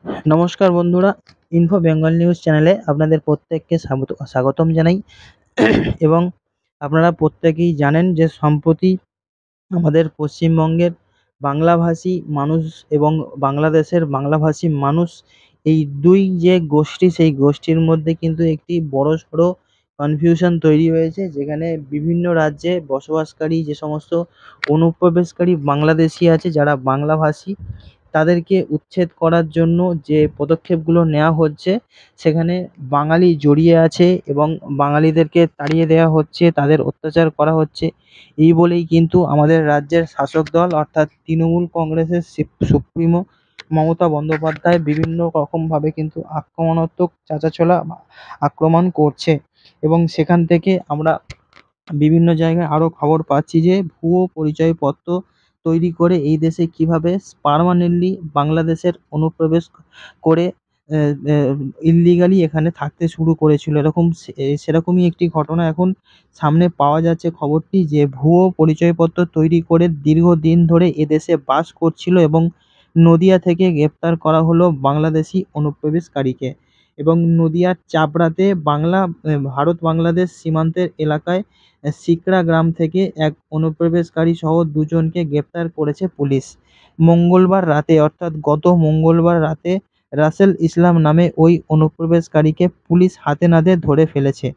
নমস্কার বন্ধুরা, info Bengal news চ্যানেলে আপনাদের প্রত্যেককে স্বাগতম জানাই। এবং আপনারা প্রত্যেকেই জানেন যে সম্প্রতি আমাদের পশ্চিমবঙ্গের বাংলাভাষী মানুষ এবং বাংলাদেশের বাংলাভাষী মানুষ, এই দুই যে গোষ্ঠী, সেই গোষ্ঠীর মধ্যে কিন্তু একটি বড়সড় কনফিউশন তৈরি হয়েছে, যেখানে বিভিন্ন রাজ্যে বসবাসকারী যে সমস্ত অনুপ্রবেশকারী বাংলাদেশি আছে যারা বাংলাভাষী, তাদেরকে উচ্ছেদ করার জন্য যে পদক্ষেপগুলো নেওয়া হচ্ছে, সেখানে বাঙালি জড়িয়ে আছে এবং বাঙালিদেরকে তাড়িয়ে দেওয়া হচ্ছে, তাদের অত্যাচার করা হচ্ছে। এই বলেই কিন্তু আমাদের রাজ্যের শাসক দল অর্থাৎ তৃণমূল কংগ্রেসের সুপ্রিমো মমতা বন্দ্যোপাধ্যায় বিভিন্ন রকমভাবে কিন্তু আক্রমণাত্মক চাঁচাছোলা আক্রমণ করছে। এবং সেখান থেকে আমরা বিভিন্ন জায়গায় আরও খবর পাচ্ছি যে ভুয়ো পরিচয়পত্র তৈরি করে এই দেশে কিভাবে পার্মানেন্টলি বাংলাদেশের অনুপ্রবেশ করে ইললিগালি এখানে থাকতে শুরু করেছিল। সেরকমই একটি ঘটনা এখন সামনে পাওয়া যাচ্ছে, খবরটি যে ভুয়ো পরিচয়পত্র তৈরি করে দীর্ঘদিন ধরে এদেশে বাস করছিল এবং নদিয়া থেকে গ্রেপ্তার করা হলো বাংলাদেশি অনুপ্রবেশকারীকে। এবং নদিয়ার চাপড়াতে ভারত বাংলাদেশ সীমান্তের এলাকায় সিকড়া গ্রাম থেকে এক অনুপ্রবেশকারী সহ দুজনকে গ্রেপ্তার করেছে পুলিশ মঙ্গলবার রাতে, অর্থাৎ গত মঙ্গলবার রাতে রাসেল ইসলাম নামে ওই অনুপ্রবেশকারীকে পুলিশ হাতে নাতে ধরে ফেলেছে।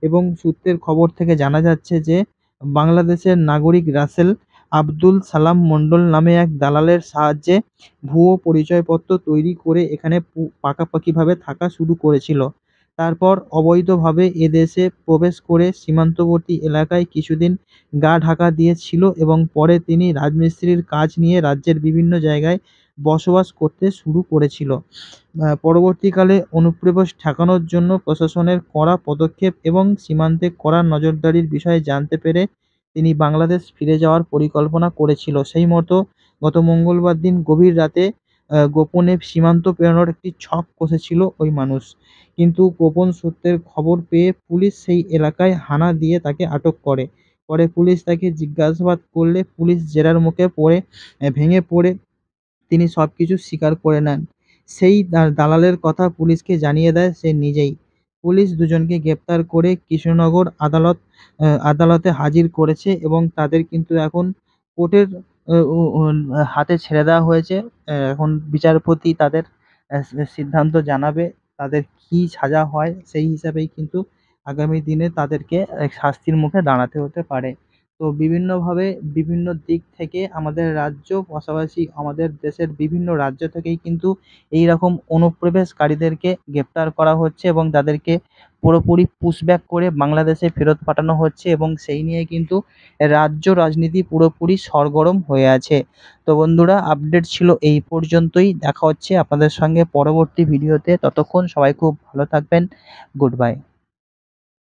এবং সূত্রের খবর থেকে জানা যাচ্ছে যে বাংলাদেশের নাগরিক রাসেল আব্দুল সালাম মণ্ডল নামে এক দালালের সাহায্যে ভুয়ো পরিচয়পত্র তৈরি করে এখানে পাকাপাকিভাবে থাকা শুরু করেছিল। তারপর অবৈধভাবে এদেশে প্রবেশ করে সীমান্তবর্তী এলাকায় কিছুদিন গা ঢাকা দিয়েছিল এবং পরে তিনি রাজমিস্ত্রির কাজ নিয়ে রাজ্যের বিভিন্ন জায়গায় বসবাস করতে শুরু করেছিল। পরবর্তীকালে অনুপ্রবেশ ঠেকানোর জন্য প্রশাসনের কড়া পদক্ষেপ এবং সীমান্তে কড়া নজরদারির বিষয়ে জানতে পেরে তিনি বাংলাদেশ ফিরে যাওয়ার পরিকল্পনা করেছিল। সেই মতো গত মঙ্গলবার দিন গভীর রাতে গোপনে সীমান্ত পেরোনোর একটি ছক কষেছিল ওই মানুষ। কিন্তু গোপন সূত্রের খবর পেয়ে পুলিশ সেই এলাকায় হানা দিয়ে তাকে আটক করে। পরে পুলিশ তাকে জিজ্ঞাসাবাদ করলে পুলিশ জেরার মুখে ভেঙে পড়ে তিনি সবকিছু স্বীকার করে নেন। সেই দালালের কথা পুলিশকে জানিয়ে দেয় সে নিজেই। পুলিশ দুজনকে গ্রেপ্তার করে কৃষ্ণনগর আদালতে হাজির করেছে এবং তাদের কিন্তু এখন কোর্টের হাতে ছেড়ে দেওয়া হয়েছে। এখন বিচারপতি তাদের সিদ্ধান্ত জানাবে, তাদের কী সাজা হয় সেই হিসাবেই কিন্তু আগামী দিনে তাদেরকে শাস্তির মুখে দাঁড়াতে হতে পারে। তো বিভিন্নভাবে বিভিন্ন দিক থেকে আমাদের রাজ্য, পাশাপাশি আমাদের দেশের বিভিন্ন রাজ্য থেকেই কিন্তু এই রকম অনুপ্রবেশকারীদেরকে গ্রেপ্তার করা হচ্ছে এবং তাদেরকে পুরোপুরি পুশব্যাক করে বাংলাদেশে ফেরত পাঠানো হচ্ছে এবং সেই নিয়ে কিন্তু রাজ্য রাজনীতি পুরোপুরি সরগরম হয়ে আছে। তো বন্ধুরা, আপডেট ছিল এই পর্যন্তই। দেখা হচ্ছে আপনাদের সঙ্গে পরবর্তী ভিডিওতে। ততক্ষণ সবাই খুব ভালো থাকবেন। Good bye.